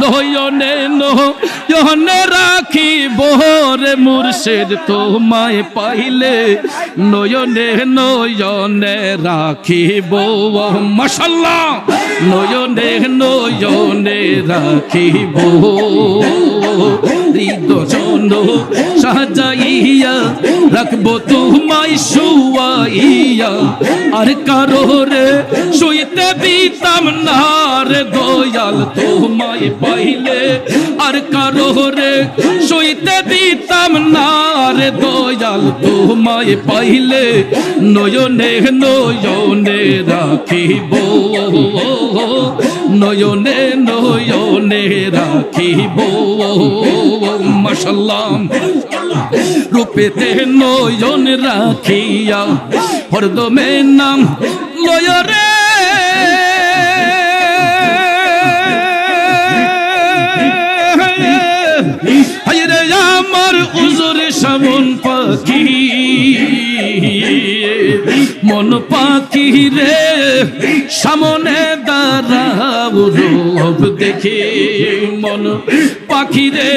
নয়নে নয়নে রাখিব রে মুর্শিদ তোমায় পাইলে নয়নে নয়নে রাখিব মাশাআল্লাহ নয়নে নয়নে রাখিব হৃদয়জন সাজাইয়া রাখবো তোমায় শুয়াইয়া আর কারো রে শুইতে দিতাম না রে দয়াল তোমায় পাইলে আর কারো রে শুইতে দিতাম না রে দয়াল তোমায় পাইলে নয়নে নয়নে রাখিব নয়নে নয়নে রাখিব মাশাআল্লাহ রূপেতে নয়ন রাখিয়া হরদমে নাম লয় রে হায়রে আমার উজুর সামন পাখি মন পাখি রে সামনে দাঁড়াও রূপ দেখে মন পাখি রে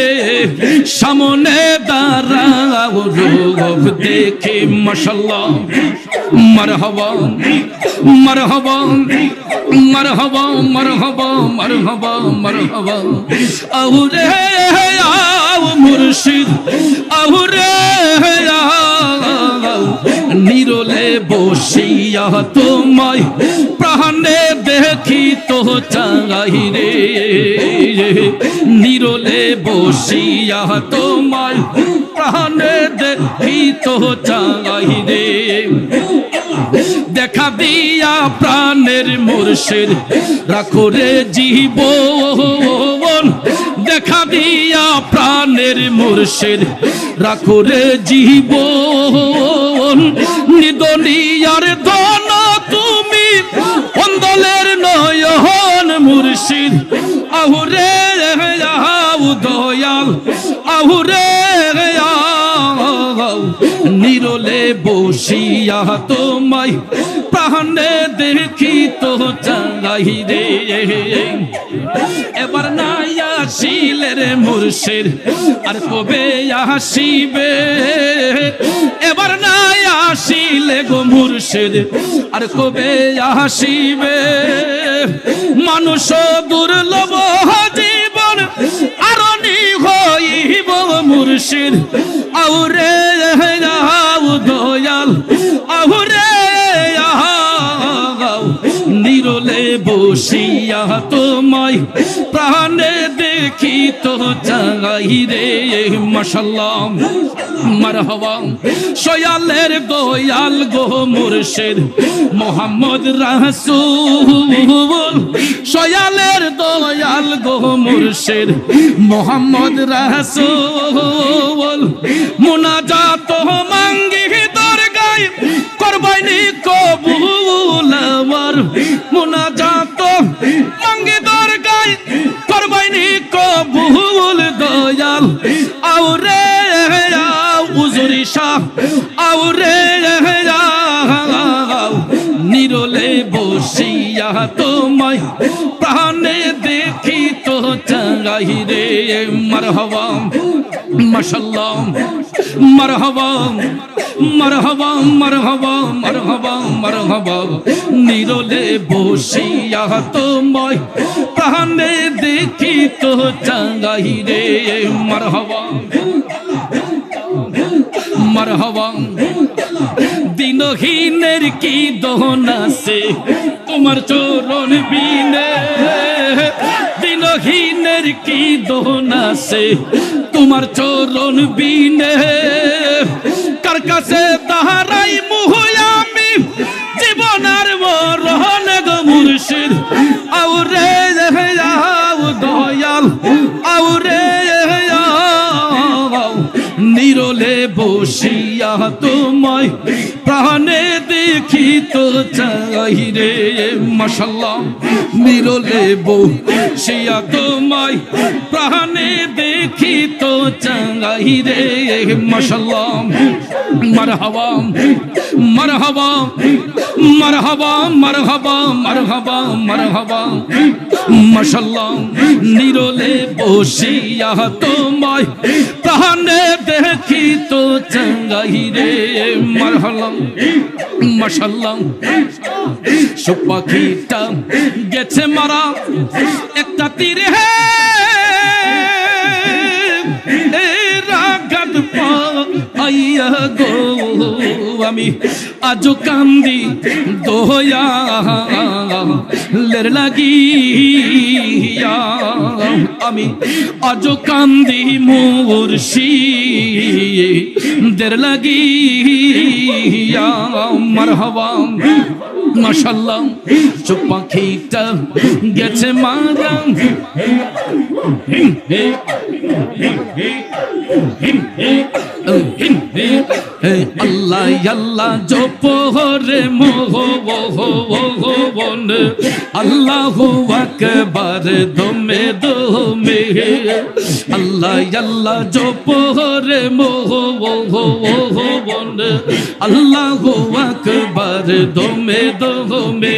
সামনে দাঁড়াও রূপ দেখে মাশাআল্লাহ মারহাবা মারহাবা মারহাবা মারহাবা মারহাবা মারহাবা আউরে আও মুর্শিদ আউরে নিরলে বসিয়া তোমায় প্রাণে দেখি তো চাই রে নিরলে বসিয়া তোমায় প্রাণে দেখি তো চাই রে দেখা দিয়া প্রাণের মুর্শিদ রাখো রে জীবন দেখা দিয়া প্রাণের মুর্শিদ রাখো রে জীবন নিদনিয়ার ধন তুমি অন্দলের নয়ন মুর্শিদ আহুরে আহু দয়াল আহুরে নিরলে বসিয়া তোমায় প্রাণে দেখি তো চাই রে এবার নাই আসিলে রে মুর্শিদ আর কবে আসিবে এবার নাই আসিলে গো মুর্শিদ আর কবে আসিবে মানুষ দুর্লভ জীবন আরনি হইব মুর্শিদ আউরে আউ দয়াল আউরে নিরলে বসিয়া তোমায় প্রাণে দেখি তো চাই রে মাশাআল্লাহ মারহাবা সয়ালের দয়াল গো মুর্শিদ মোহাম্মদ রাসূল সয়ালের দয়াল গো মুর্শিদ মোহাম্মদ রাসূল মুনাজাত মাঙ্গি দরগায় করবাইনি কবুল আমার মুনাজাত মাঙ্গি দরগায় করবাইনি কবুল দয়াল আউরে উজুরি শাহ আউরে নিরলে বসিয়া তোমায় প্রাণে দেখি তো চাই রে মারহাবা মাশাআল্লাহ মারহাবা মারহাবা মারহাবা মারহাবা মারহাবা নিরলে বসিয়া তোমায় প্রাণে দেখি তো চাই রে মারহাবা মারহাবা দিনহীনের কি দহন আছে তোমার চরণ বিনে দিনহীনের কি দহন আছে তোমার চরণ বিনে কার কাছে তাহারাই মুহুয়ামি জীবনার মরণ গো মুর্শিদ আউরে আউ দয়াল আউরে নিরলে বসিয়া তোমায় প্রাণে দেখি তো চাই রে মাশাআল্লাহ বিরলে বসিয়া তোমায় প্রাণে দেখি তো চাই রে মাশাআল্লাহ মারহাবা মারহাবা মারহাবা মারহাবা মারহাবা মারহাবা মাশাআল্লাহ নিরলে বসিয়া তোমায় প্রাণে দেখি তো চাই রে মারহাবা মাশাআল্লাহ সুখ পাখিটা গেছে মারা একটা তীরে রাগাত পাইয়া গো আমি আজো কান্দি দোয়া লের লাগিয়া আমি আজো কান্দি মুর্শিদের লাগিয়া মারহাবা মাশাআল্লাহ চোখ পাখিটা গেছে মারা আল্লাহ আল্লাহ জপরে মোহন আল্লাহু আকবার দমে দমে আল্লাহ আল্লাহ জপরে মোহন আল্লাহু আকবার দমে দমে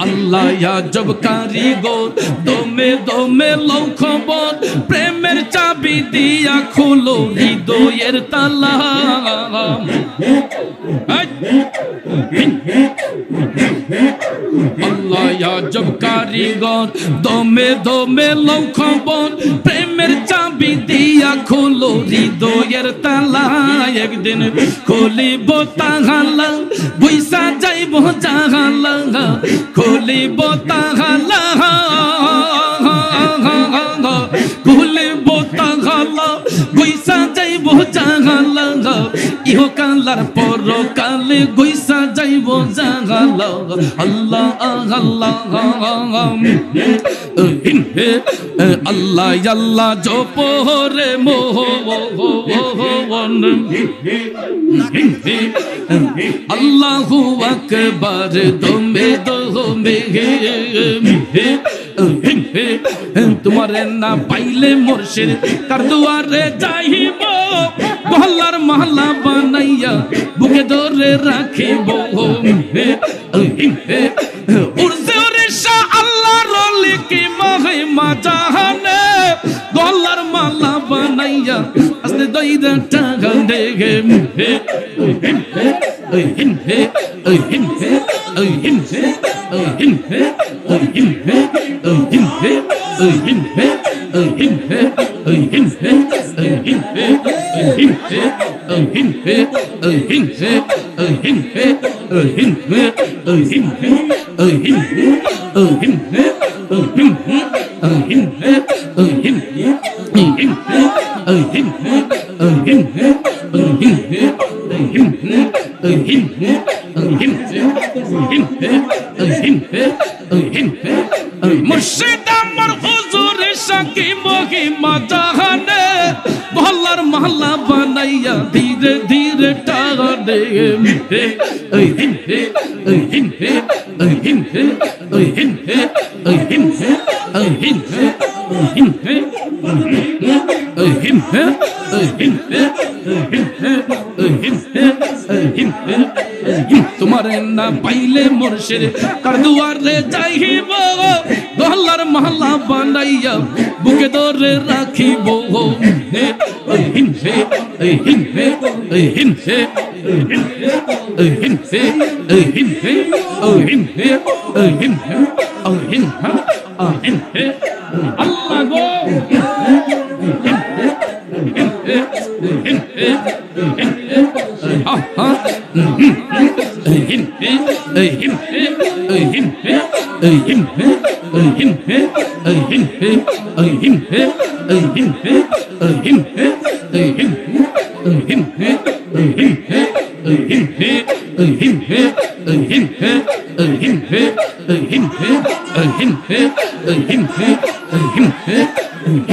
আল্লাহ আজব কারিগর দমে দমে লও খবর প্রেমের চাবি দিয়া খুলো হৃদয়ের তালা আল্লাহ আজব কারিগর দমে দমে লও খবর প্রেমের চাবি দিয়া খুলো হৃদয়ের তালা একদিন খুলিব তাহালা বৈশা যাইব জাহালা খুলিব তাহালা খুলিব তাহালা বৈশা যাইব জাহালা ইহো কালার পর কালে বৈশা যাইব জাহালা আল্লাহ আল্লাহ আল্লাহ আল্লাহ জপরে মোহন আল্লাহু আকবার দমে দমে তোমারে না পাইলে মুর্শিদ কার দুয়ারে যাইব মহল্লার মহল্লা বানাইয়া বুকে ধরে রাখিব উর্জে রিশা আল্লাহর ওলি কি মহিমা জাহানে গলার মালা বানাইয়া আস্তে দইদা টাকা দেগে মুর্শিদ আমার হুজুরের সাকি মহিমা জাহানে মহল্লার মহল্লা বানাইয়া ধীরে ধীরে টানে তোমার না পাইলে মুর্শিদ কার দুয়ারে যাইব গহলার মহল্লা বানাইয়া বুকে ধরে রাখিব আল্লাহ গো Him,